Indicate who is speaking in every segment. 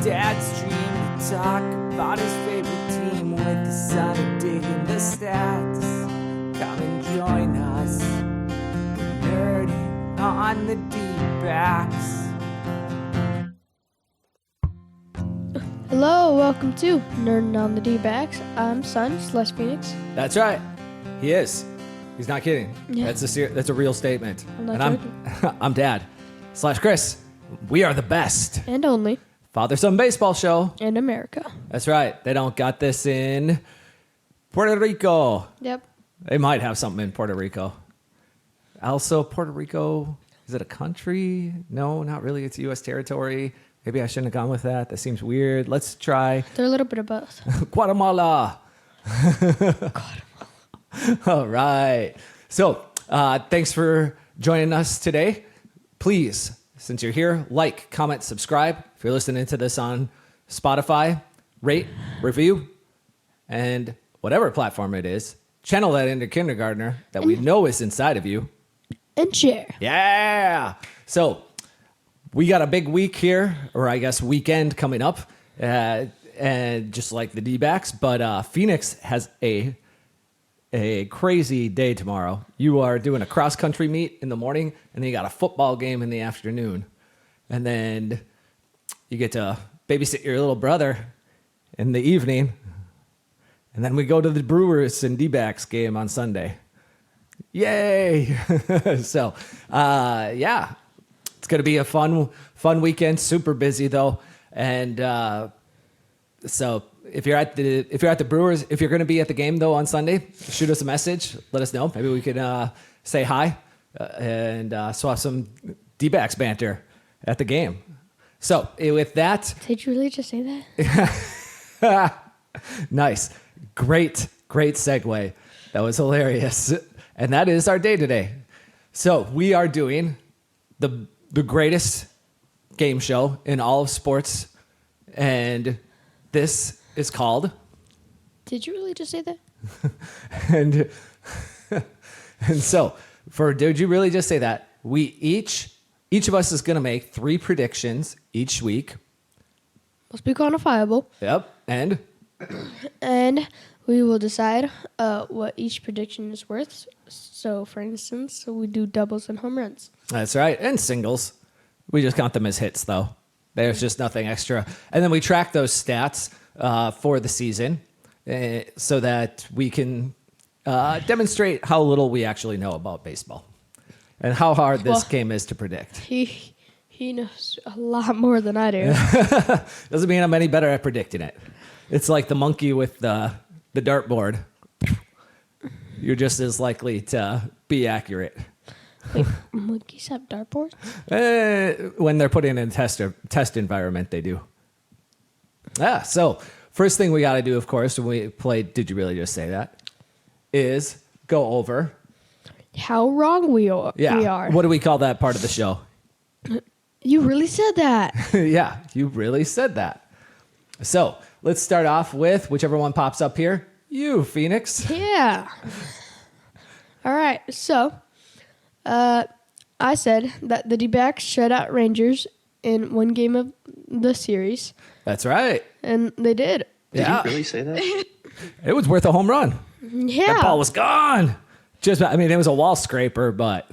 Speaker 1: Dad's dream to talk about his favorite team with the son of digging the stats. Come and join us, nerding on the Dbacks.
Speaker 2: Hello, welcome to Nerding on the Dbacks. I'm Sun/Phoenix.
Speaker 3: That's right. He is. He's not kidding.
Speaker 2: Yeah.
Speaker 3: That's a real statement.
Speaker 2: I'm not
Speaker 3: and
Speaker 2: joking.
Speaker 3: I'm Dad/Chris. We are the best
Speaker 2: And only
Speaker 3: father-son baseball show.
Speaker 2: in America.
Speaker 3: That's right. They don't got this in Puerto Rico.
Speaker 2: Yep.
Speaker 3: They might have something in Puerto Rico. Also, Puerto Rico, is it a country? No, not really. It's U.S. territory. Maybe I shouldn't have gone with that. That seems weird. Let's try
Speaker 2: They're a little bit of both.
Speaker 3: Guatemala. All right. So thanks for joining us today. Please, since you're here, like, comment, subscribe. If you're listening to this on Spotify, rate, review, and whatever platform it is, channel that into kindergartner that we know is inside of you.
Speaker 2: And share.
Speaker 3: Yeah. So we got a big week here, or I guess weekend coming up, and just like the D-backs. But Phoenix has a crazy day tomorrow. You are doing a cross-country meet in the morning, and then you got a football game in the afternoon. And then you get to babysit your little brother in the evening. And then we go to the Brewers and D-backs game on Sunday. Yay! So, yeah. It's going to be a fun weekend. Super busy though, and so if you're at the Brewers, if you're going to be at the game though on Sunday, shoot us a message. Let us know. Maybe we could say hi and swap some D-backs banter at the game. So with that,
Speaker 2: Did you really just say that?
Speaker 3: nice, great segue. That was hilarious, and that is our day today. So we are doing the greatest game show in all of sports, and this is called
Speaker 2: Did you really just say that?
Speaker 3: and so for Did You Really Just Say That, we each of us is going to make 3 predictions each week.
Speaker 2: Must be quantifiable.
Speaker 3: Yep.
Speaker 2: And we will decide what each prediction is worth. So, for instance, we do doubles and home runs.
Speaker 3: That's right. And singles. We just count them as hits, though. There's just nothing extra. And then we track those stats for the season so that we can demonstrate how little we actually know about baseball and how hard this game is to predict.
Speaker 2: He knows a lot more than I do.
Speaker 3: Doesn't mean I'm any better at predicting it. It's like the monkey with the dartboard. You're just as likely to be accurate.
Speaker 2: Wait, monkeys have dartboards?
Speaker 3: When they're put in a test environment, they do. So first thing we got to do, of course, when we play Did You Really Just Say That, is go over
Speaker 2: How wrong we are.
Speaker 3: Yeah.
Speaker 2: We are.
Speaker 3: What do we call that part of the show?
Speaker 2: You really said that.
Speaker 3: Yeah, you really said that. So let's start off with whichever one pops up here. You, Phoenix.
Speaker 2: Yeah. All right. So, I said that the D-backs shut out Rangers in one game of the series,
Speaker 3: That's right.
Speaker 2: and they did.
Speaker 4: Did
Speaker 3: Yeah.
Speaker 4: you really say that?
Speaker 3: It was worth a home run.
Speaker 2: Yeah.
Speaker 3: That ball was gone. It was a wall scraper, but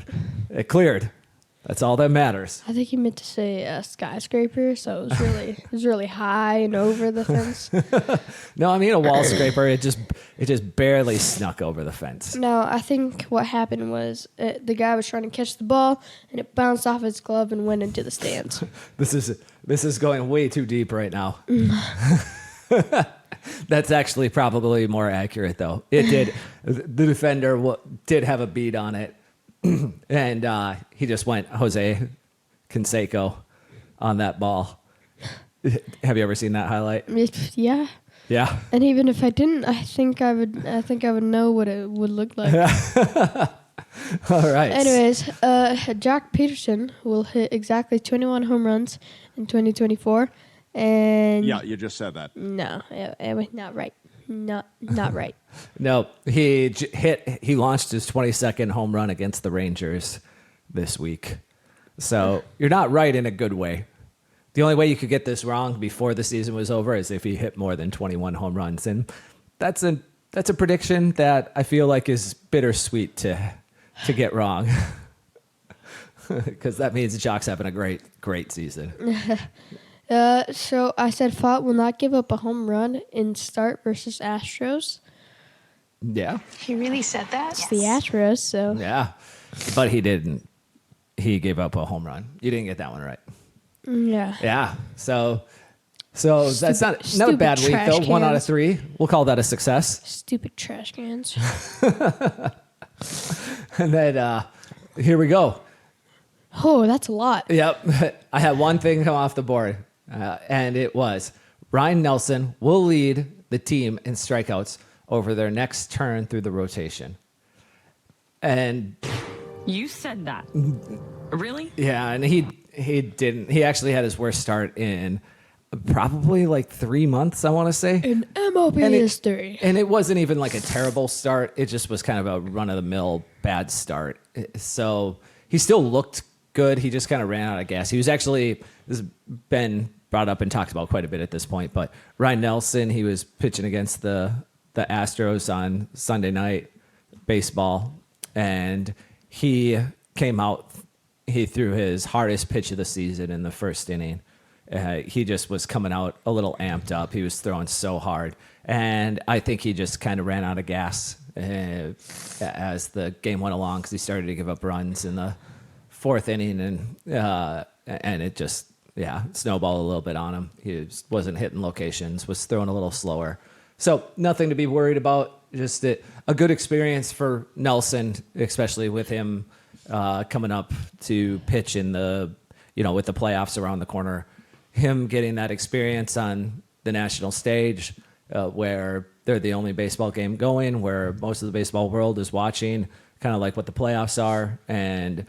Speaker 3: it cleared. That's all that matters.
Speaker 2: I think he meant to say a skyscraper, so it was really high and over the fence.
Speaker 3: No, I mean a wall scraper. It just barely snuck over the fence.
Speaker 2: No, I think what happened was the guy was trying to catch the ball, and it bounced off his glove and went into the stands.
Speaker 3: This is going way too deep right now. That's actually probably more accurate, though. It did. The defender did have a beat on it, and he just went Jose Canseco on that ball. Have you ever seen that highlight?
Speaker 2: Yeah.
Speaker 3: Yeah.
Speaker 2: And even if I didn't, I think I would know what it would look like.
Speaker 3: All right.
Speaker 2: Anyways, Jack Peterson will hit exactly 21 home runs in 2024. And
Speaker 5: Yeah, you just said that.
Speaker 2: no, it was not right. Not right.
Speaker 3: No, he launched his 22nd home run against the Rangers this week. So you're not right in a good way, the only way you could get this wrong before the season was over is if he hit more than 21 home runs. And that's a prediction that I feel like is bittersweet to get wrong. Because that means Jock's having a great season.
Speaker 2: So I said Fott will not give up a home run in start versus Astros.
Speaker 3: Yeah.
Speaker 4: He really said that?
Speaker 2: It's the Astros, so.
Speaker 3: Yeah. But he didn't. He gave up a home run. You didn't get that one right.
Speaker 2: Yeah.
Speaker 3: Yeah. So that's not a
Speaker 2: stupid
Speaker 3: bad week,
Speaker 2: trash
Speaker 3: though. 1 out of
Speaker 2: cans.
Speaker 3: 3. We'll call that a success.
Speaker 2: Stupid trash cans.
Speaker 3: And then here we go.
Speaker 2: Oh, that's a lot.
Speaker 3: Yep. I had one thing come off the board, and it was Ryan Nelson will lead the team in strikeouts over their next turn through the rotation. And
Speaker 4: You said that. Really?
Speaker 3: yeah, and he didn't. He actually had his worst start in probably like 3 months, I want to say.
Speaker 2: In MLB
Speaker 3: And it-
Speaker 2: history.
Speaker 3: And it wasn't even like a terrible start. It just was kind of a run-of-the-mill bad start. So he still looked good. He just kind of ran out of gas. He was actually, this has been brought up and talked about quite a bit at this point, but Ryan Nelson, he was pitching against the Astros on Sunday Night Baseball, and he came out, he threw his hardest pitch of the season in the first inning. He just was coming out a little amped up. He was throwing so hard. And I think he just kind of ran out of gas as the game went along because he started to give up runs in the fourth inning. And it just, snowballed a little bit on him. He wasn't hitting locations, was throwing a little slower. So nothing to be worried about. Just a good experience for Nelson, especially with him coming up to pitch in with the playoffs around the corner. Him getting that experience on the national stage where they're the only baseball game going, where most of the baseball world is watching, kind of like what the playoffs are. And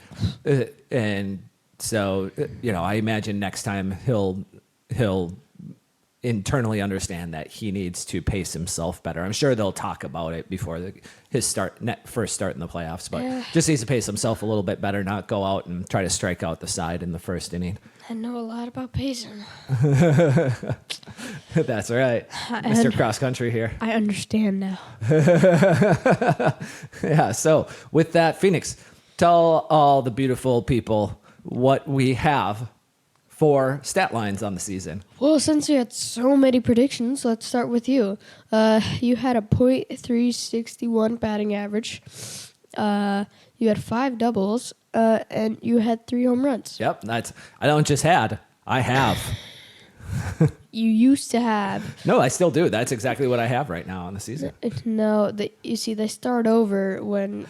Speaker 3: so, I imagine next time he'll internally understand that he needs to pace himself better. I'm sure they'll talk about it before his first start in the playoffs, but just needs to pace himself a little bit better, not go out and try to strike out the side in the first inning.
Speaker 2: I know a lot about pacing.
Speaker 3: That's right. Mr. Cross Country here.
Speaker 2: I understand now.
Speaker 3: Yeah, so with that, Phoenix, tell all the beautiful people what we have for stat lines on the season.
Speaker 2: Well, since you had so many predictions, let's start with you. You had a .361 batting average. You had 5 doubles, and you had 3 home runs.
Speaker 3: Yep, I don't just had, I have.
Speaker 2: You used to have.
Speaker 3: No, I still do. That's exactly what I have right now on the season.
Speaker 2: No, you see, they start over when.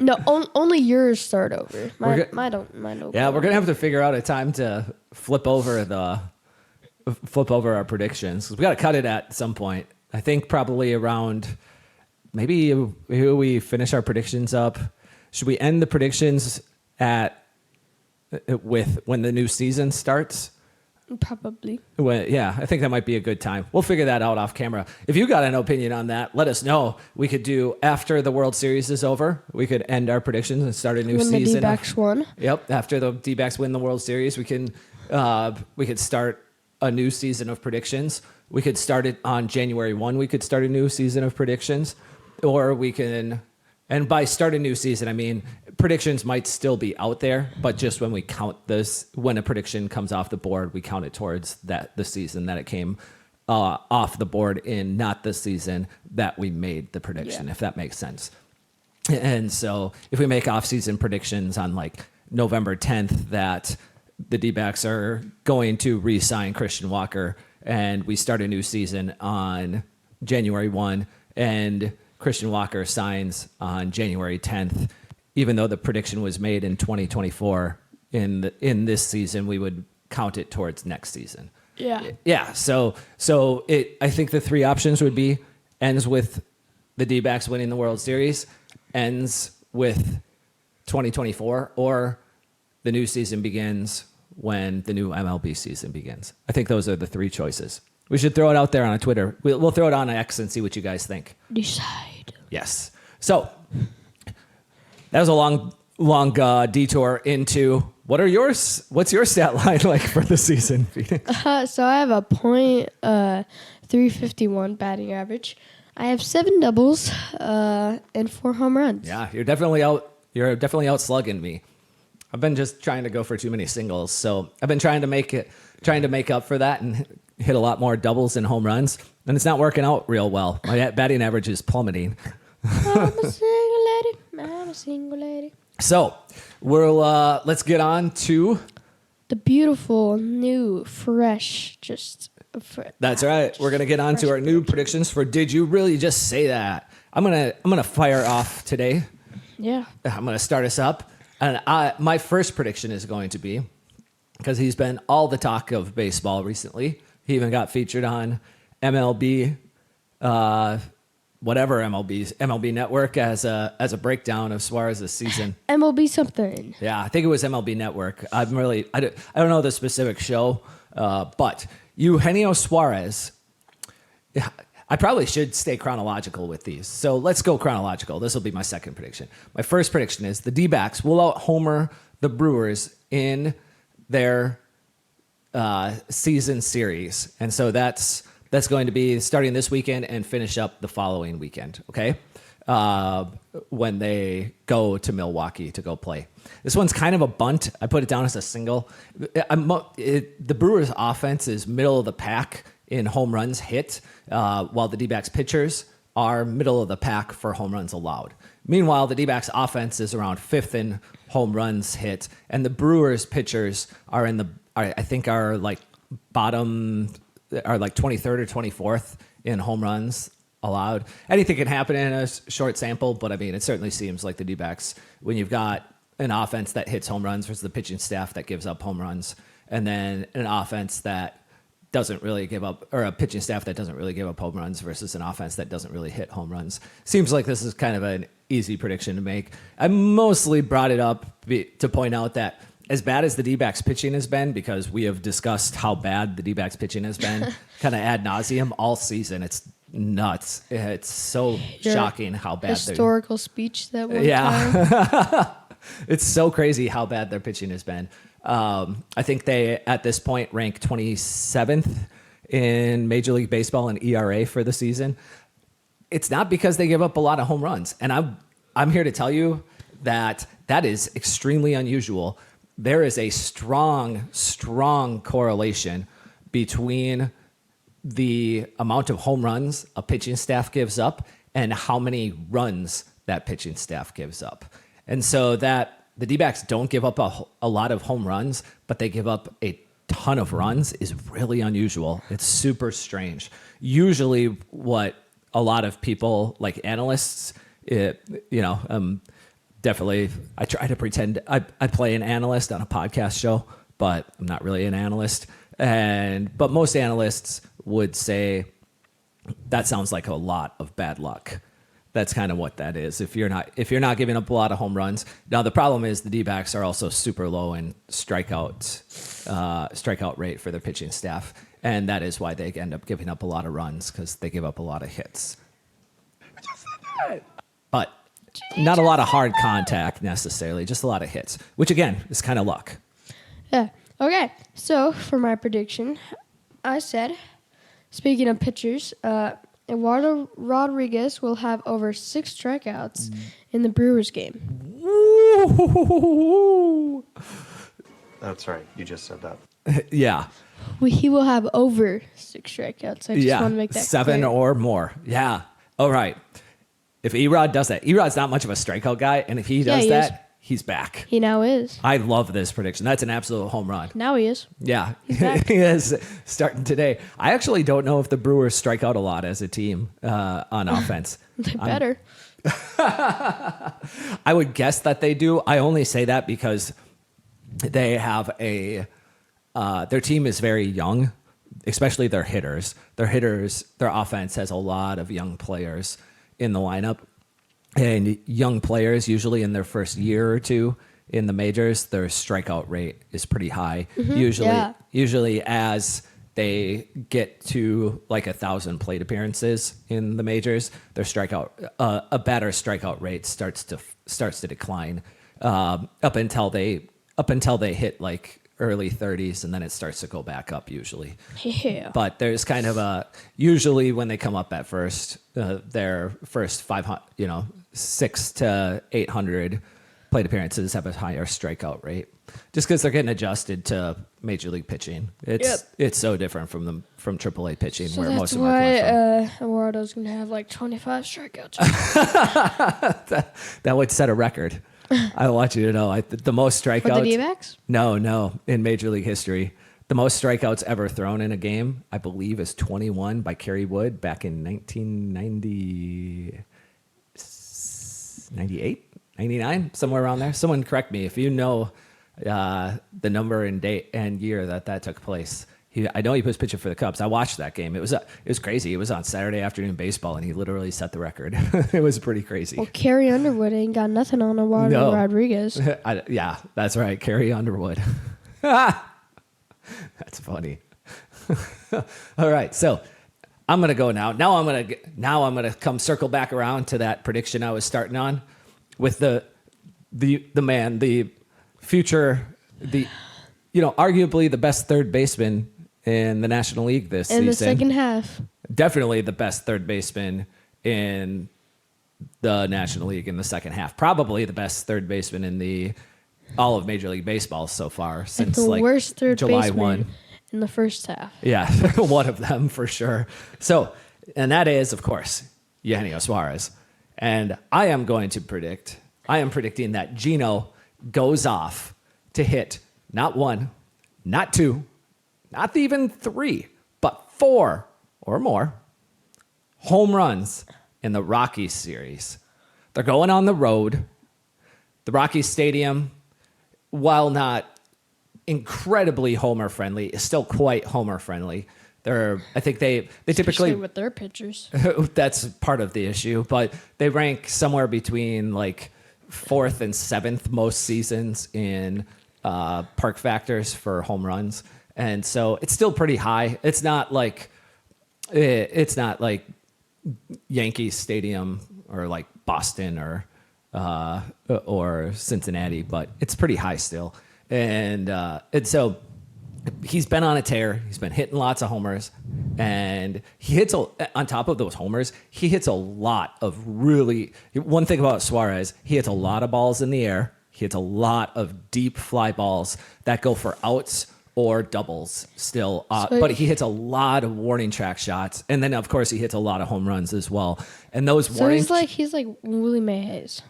Speaker 2: No, only yours start over. Mine don't.
Speaker 3: Yeah, we're gonna have to figure out a time to flip over our predictions. We got to cut it at some point. I think probably around maybe we finish our predictions up. Should we end the predictions with when the new season starts?
Speaker 2: Probably.
Speaker 3: I think that might be a good time. We'll figure that out off camera. If you got an opinion on that, let us know. We could do after the World Series is over. We could end our predictions and start a new season.
Speaker 2: When the D-backs won.
Speaker 3: Yep. After the D-backs win the World Series, we could start a new season of predictions. We could start it on January 1. We could start a new season of predictions, or we can. And by start a new season, I mean predictions might still be out there, but just when we count this, when a prediction comes off the board, we count it towards the season that it came off the board in, not the season that we made the prediction, if that makes sense. And so if we make off-season predictions on like November 10th that the D-backs are going to re-sign Christian Walker, and we start a new season on January 1, and Christian Walker signs on January 10th, even though the prediction was made in 2024, in this season, we would count it towards next season.
Speaker 2: Yeah.
Speaker 3: Yeah. So I think the 3 options would be ends with the D-backs winning the World Series, ends with 2024, or the new season begins when the new MLB season begins. I think those are the 3 choices. We should throw it out there on Twitter. We'll throw it on X and see what you guys think.
Speaker 2: Decide.
Speaker 3: Yes. So that was a long detour into What are yours? What's your stat line like for the season, Phoenix?
Speaker 2: So I have a .351 batting average. I have 7 doubles and 4 home runs.
Speaker 3: Yeah, you're definitely out. You're definitely out slugging me. I've been just trying to go for too many singles, so I've been trying to make up for that and hit a lot more doubles and home runs, and it's not working out real well. My batting average is plummeting.
Speaker 2: I'm a single lady. I'm a single lady.
Speaker 3: So we'll let's get on to.
Speaker 2: The beautiful, new, fresh,
Speaker 3: That's right. We're gonna get on to our new predictions for Did You Really Just Say That? I'm gonna fire off today.
Speaker 2: Yeah.
Speaker 3: I'm gonna start us up, and my first prediction is going to be, because he's been all the talk of baseball recently. He even got featured on MLB, MLB Network as a breakdown of Suarez's season.
Speaker 2: MLB something.
Speaker 3: Yeah, I think it was MLB Network. I don't know the specific show, but Eugenio Suarez. I probably should stay chronological with these. So let's go chronological. This will be my second prediction. My first prediction is the D-backs will out-homer the Brewers in their season series. And so that's going to be starting this weekend and finish up the following weekend, okay? When they go to Milwaukee to go play. This one's kind of a bunt. I put it down as a single. The Brewers' offense is middle of the pack in home runs hit, while the D-backs pitchers are middle of the pack for home runs allowed. Meanwhile, the D-backs offense is around 5th in home runs hit, and the Brewers pitchers are like bottom, are like 23rd or 24th in home runs allowed. Anything can happen in a short sample, but I mean, it certainly seems like the D-backs, when you've got an offense that hits home runs versus the pitching staff that gives up home runs, and then an offense that doesn't really give up, or a pitching staff that doesn't really give up home runs versus an offense that doesn't really hit home runs. Seems like this is kind of an easy prediction to make. I mostly brought it up to point out that as bad as the D-backs pitching has been, because we have discussed how bad the D-backs pitching has been kind of ad nauseum all season. It's nuts. It's so shocking how bad
Speaker 2: historical speech that one time.
Speaker 3: Yeah. It's so crazy how bad their pitching has been. I think they, at this point, rank 27th in Major League Baseball in ERA for the season. It's not because they give up a lot of home runs. And I'm here to tell you that is extremely unusual. There is a strong, strong correlation between the amount of home runs a pitching staff gives up and how many runs that pitching staff gives up. And so that the D-backs don't give up a lot of home runs, but they give up a ton of runs is really unusual. It's super strange. Usually what a lot of people, like analysts, definitely, I try to pretend I play an analyst on a podcast show, but I'm not really an analyst. But most analysts would say that sounds like a lot of bad luck. That's kind of what that is. If you're not giving up a lot of home runs. Now the problem is the D-backs are also super low in strikeout rate for their pitching staff, and that is why they end up giving up a lot of runs, because they give up a lot of hits. But not a lot of hard contact necessarily, just a lot of hits, which again is kind of luck.
Speaker 2: Yeah. Okay. So for my prediction, I said, speaking of pitchers, Eduardo Rodriguez will have over 6 strikeouts in the Brewers game.
Speaker 5: That's right. You just said that.
Speaker 3: Yeah.
Speaker 2: He will have over 6 strikeouts. I just want to make that
Speaker 3: 7
Speaker 2: clear.
Speaker 3: or more. Yeah. All right. If Erod does that, Erod's not much of a strikeout guy, and if he does that, he's back.
Speaker 2: He now is.
Speaker 3: I love this prediction. That's an absolute home run.
Speaker 2: Now he is.
Speaker 3: Yeah, he is starting today. I actually don't know if the Brewers strike out a lot as a team on offense.
Speaker 2: They better.
Speaker 3: I would guess that they do. I only say that because they have their team is very young, especially their hitters. Their offense has a lot of young players in the lineup. And young players, usually in their first year or two in the majors, their strikeout rate is pretty high.
Speaker 2: Mm-hmm.
Speaker 3: Usually as they get to like 1,000 plate appearances in the majors, their a batter's strikeout rate starts to decline up until they up until they hit like early 30s, and then it starts to go back up usually.
Speaker 2: Yeah.
Speaker 3: But there's kind of usually when they come up at first, their first 500, 6 to 800 plate appearances have a higher strikeout rate, just because they're getting adjusted to major league pitching. It's so different from AAA pitching,
Speaker 2: So
Speaker 3: where
Speaker 2: that's
Speaker 3: most of them are coming from.
Speaker 2: why Eduardo's going to have like 25 strikeouts.
Speaker 3: That would set a record. I want you to know the most strikeouts.
Speaker 2: For the D-backs?
Speaker 3: No, in Major League history, the most strikeouts ever thrown in a game, I believe, is 21 by Kerry Wood back in 1990, 98, 99, somewhere around there. Someone correct me if you know the number and date and year that took place. I know he was pitching for the Cubs. I watched that game. It was crazy. It was on Saturday afternoon baseball, and he literally set the record. It was pretty crazy.
Speaker 2: Well, Carrie Underwood ain't got nothing on Eduardo Rodriguez.
Speaker 3: Yeah, that's right. Carrie Underwood. That's funny. All right, so I'm gonna go now. Now I'm gonna come circle back around to that prediction I was starting on with the man, the future, arguably the best third baseman in the National League this season.
Speaker 2: In the second half.
Speaker 3: Definitely the best third baseman in the National League in the second half. Probably the best third baseman in all of Major League Baseball so far since
Speaker 2: the
Speaker 3: like
Speaker 2: worst third
Speaker 3: July
Speaker 2: baseman
Speaker 3: 1.
Speaker 2: In the first half.
Speaker 3: Yeah, one of them for sure. So, and that is, of course, Eugenio Suarez. And I am predicting that Gino goes off to hit not one, not two, not even three, but 4 or more home runs in the Rockies series. They're going on the road. The Rockies Stadium, while not incredibly homer friendly, is still quite homer friendly. I think they typically,
Speaker 2: especially with their pitchers.
Speaker 3: that's part of the issue, but they rank somewhere between like 4th and 7th most seasons in park factors for home runs, and so it's still pretty high. It's not like Yankee Stadium or like Boston or Cincinnati, but it's pretty high still. And so he's been on a tear. He's been hitting lots of homers, and he hits on top of those homers. He hits a lot of one thing about Suarez, he hits a lot of balls in the air. He hits a lot of deep fly balls that go for outs or doubles still. But he hits a lot of warning track shots. And then, of course, he hits a lot of home runs as well. And those
Speaker 2: he's like Willie Mays.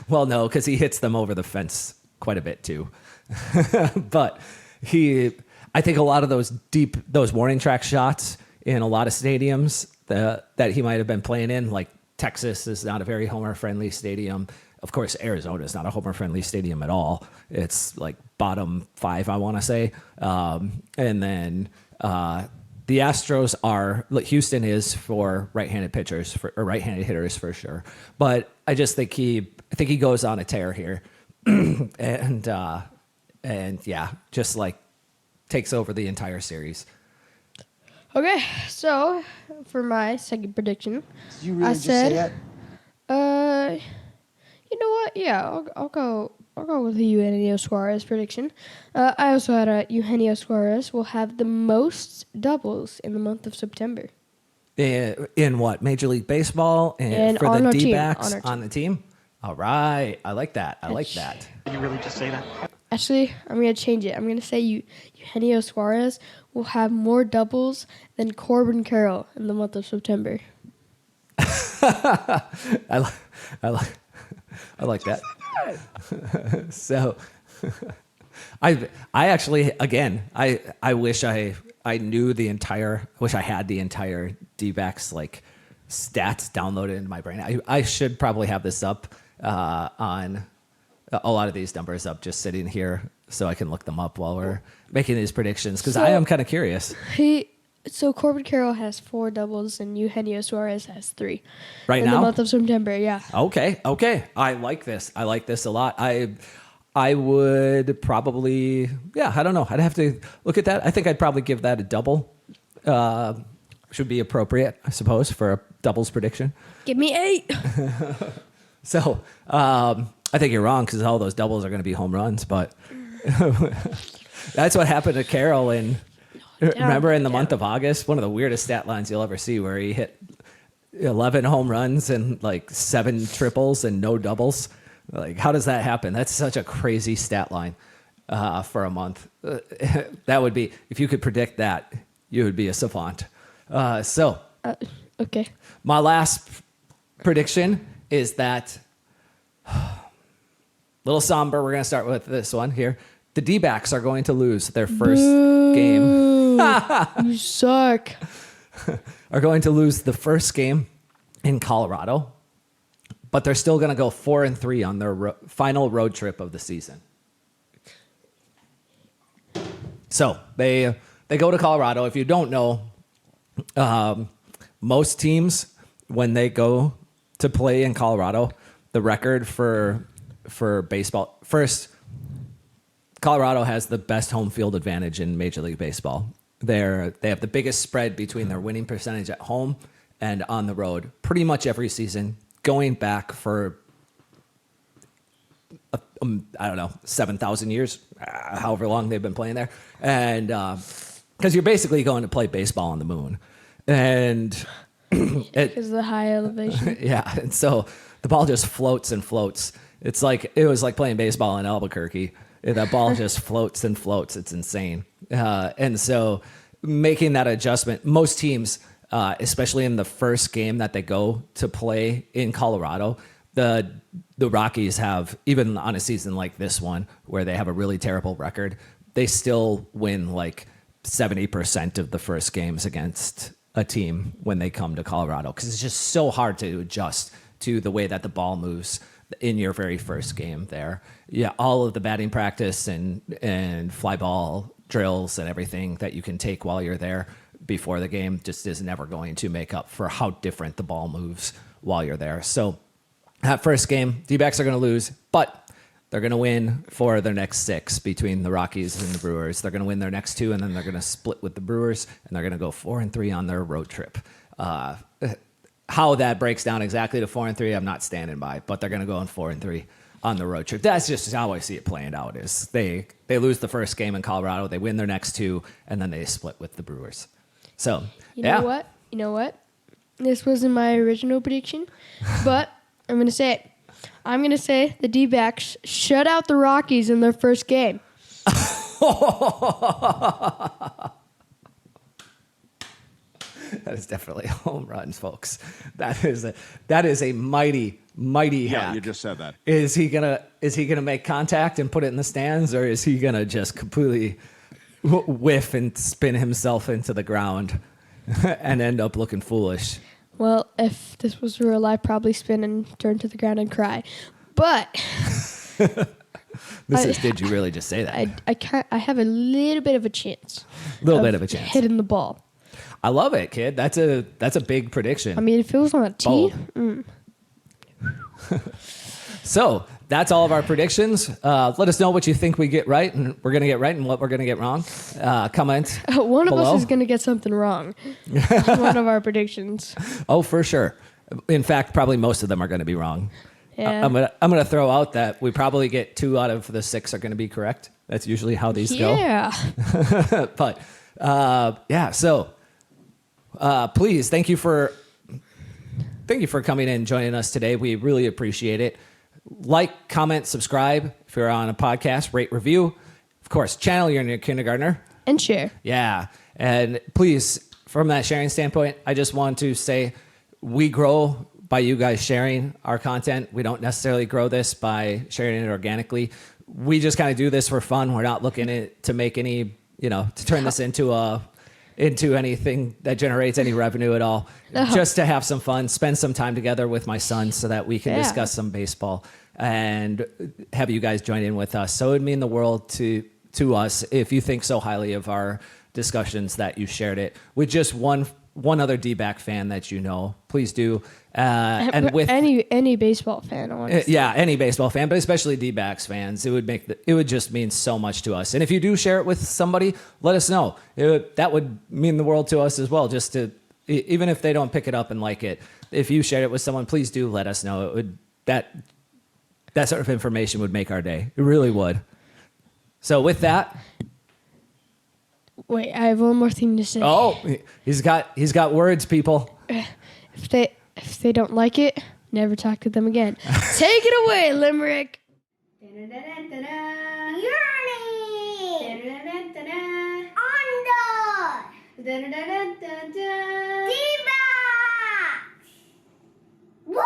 Speaker 3: Well, no, because he hits them over the fence quite a bit too. But I think a lot of those warning track shots in a lot of stadiums that he might have been playing in, like Texas is not a very homer-friendly stadium. Of course, Arizona is not a homer-friendly stadium at all. It's like bottom 5, I want to say. And then the Astros are, Houston is for right-handed pitchers or right-handed hitters for sure. But I just think he goes on a tear here, and yeah, just like takes over the entire series.
Speaker 2: Okay, so for my second prediction,
Speaker 6: Did you really
Speaker 2: I
Speaker 6: just
Speaker 2: said,
Speaker 6: say that?
Speaker 2: You know what? Yeah, I'll go with the Eugenio Suarez prediction. I also had Eugenio Suarez will have the most doubles in the month of September.
Speaker 3: In what? Major League Baseball and for the D-backs on the team? All right. I like that.
Speaker 6: Did you really just say that?
Speaker 2: Actually, I'm going to change it. I'm going to say Eugenio Suarez will have more doubles than Corbin Carroll in the month of September.
Speaker 3: I like that. So I actually, again, I wish I knew wish I had the entire D-backs like stats downloaded into my brain. I should probably have this up on a lot of these numbers up just sitting here so I can look them up while we're making these predictions, because I am kind of curious.
Speaker 2: So Corbin Carroll has 4 doubles and Eugenio Suarez has 3.
Speaker 3: Right
Speaker 2: in
Speaker 3: now?
Speaker 2: the month of September, yeah.
Speaker 3: Okay. I like this. I like this a lot. I would probably, I don't know. I'd have to look at that. I think I'd probably give that a double. Should be appropriate, I suppose, for a doubles prediction.
Speaker 2: Give me 8.
Speaker 3: So, I think you're wrong because all those doubles are going to be home runs, but that's what happened to Carroll remember in the month of August, one of the weirdest stat lines you'll ever see where he hit 11 home runs and like 7 triples and no doubles. Like, how does that happen? That's such a crazy stat line for a month. That would be, if you could predict that, you would be a savant.
Speaker 2: Okay.
Speaker 3: My last prediction is that, little somber, we're going to start with this one here. The Dbacks are going to lose their first game.
Speaker 2: You suck.
Speaker 3: Are going to lose the first game in Colorado, but they're still going to go 4-3 on their final road trip of the season. So they go to Colorado. If you don't know, most teams, when they go to play in Colorado, the record for baseball, first, Colorado has the best home field advantage in Major League Baseball. They have the biggest spread between their winning percentage at home and on the road pretty much every season, going back for, I don't know, 7,000 years, however long they've been playing there. And because you're basically going to play baseball on the moon. And
Speaker 2: Because of the high elevation.
Speaker 3: yeah, and so the ball just floats and floats. It was like playing baseball in Albuquerque. That ball just floats and floats. It's insane. And so making that adjustment, most teams, especially in the first game that they go to play in Colorado, the Rockies have, even on a season like this one, where they have a really terrible record, they still win like 70% of the first games against a team when they come to Colorado, because it's just so hard to adjust to the way that the ball moves in your very first game there. Yeah, all of the batting practice and fly ball drills and everything that you can take while you're there before the game just is never going to make up for how different the ball moves while you're there. So that first game, D-backs are going to lose, but they're going to win for their next 6 between the Rockies and the Brewers. They're going to win their next 2, and then they're going to split with the Brewers, and they're going to go 4-3 on their road trip. How that breaks down exactly to 4-3, I'm not standing by, but they're going to go on 4-3 on the road trip. That's just how I see it playing out. Is they lose the first game in Colorado, they win their next 2, and then they split with the Brewers. So
Speaker 2: You know what? This wasn't my original prediction, but I'm going to say it. I'm going to say the D-backs shut out the Rockies in their first game.
Speaker 3: That is definitely home runs, folks. That is a mighty hack.
Speaker 7: Yeah, you just said that.
Speaker 3: Is he gonna make contact and put it in the stands, or is he gonna just completely whiff and spin himself into the ground and end up looking foolish?
Speaker 2: Well, if this was real, I'd probably spin and turn to the ground and cry. But
Speaker 3: Did you really just say that?
Speaker 2: I have a little bit of a chance.
Speaker 3: Bit of a chance.
Speaker 2: Hitting the ball.
Speaker 3: I love it, kid. That's a big prediction.
Speaker 2: I mean, if it was on a tee.
Speaker 3: So that's all of our predictions. Let us know what you think we get right, and we're going to get right, and what we're going to get wrong. Comment
Speaker 2: One of
Speaker 3: below.
Speaker 2: us is going to get something wrong. One of our predictions.
Speaker 3: Oh, for sure. In fact, probably most of them are going to be wrong.
Speaker 2: Yeah.
Speaker 3: I'm gonna throw out that we probably get 2 out of the 6 are going to be correct. That's usually how these go.
Speaker 2: Yeah.
Speaker 3: But yeah. So please, thank you for coming in and joining us today. We really appreciate it. Like, comment, subscribe. If you're on a podcast, rate, review. Of course, channel your kindergartner.
Speaker 2: And share.
Speaker 3: Yeah. And please, from that sharing standpoint, I just want to say we grow by you guys sharing our content. We don't necessarily grow this by sharing it organically. We just kind of do this for fun. We're not looking to make any, to turn this into anything that generates any revenue at all.
Speaker 2: No.
Speaker 3: Just to have some fun, spend some time together with my son so that we can discuss some baseball and have you guys join in with us. So it would mean the world to us if you think so highly of our discussions that you shared it with just one other D-back fan that you know. Please do. And with
Speaker 2: any baseball fan, honestly.
Speaker 3: yeah, any baseball fan, but especially D-backs fans, it would just mean so much to us. And if you do share it with somebody, let us know. That would mean the world to us as well. Just to, even if they don't pick it up and like it, if you share it with someone, please do let us know. That sort of information would make our day. It really would. So with that,
Speaker 2: Wait, I have one more thing to say.
Speaker 3: oh, he's got words, people.
Speaker 2: If they don't like it, never talk to them again. Take it away, Limerick.
Speaker 7: Dbacks! Woo!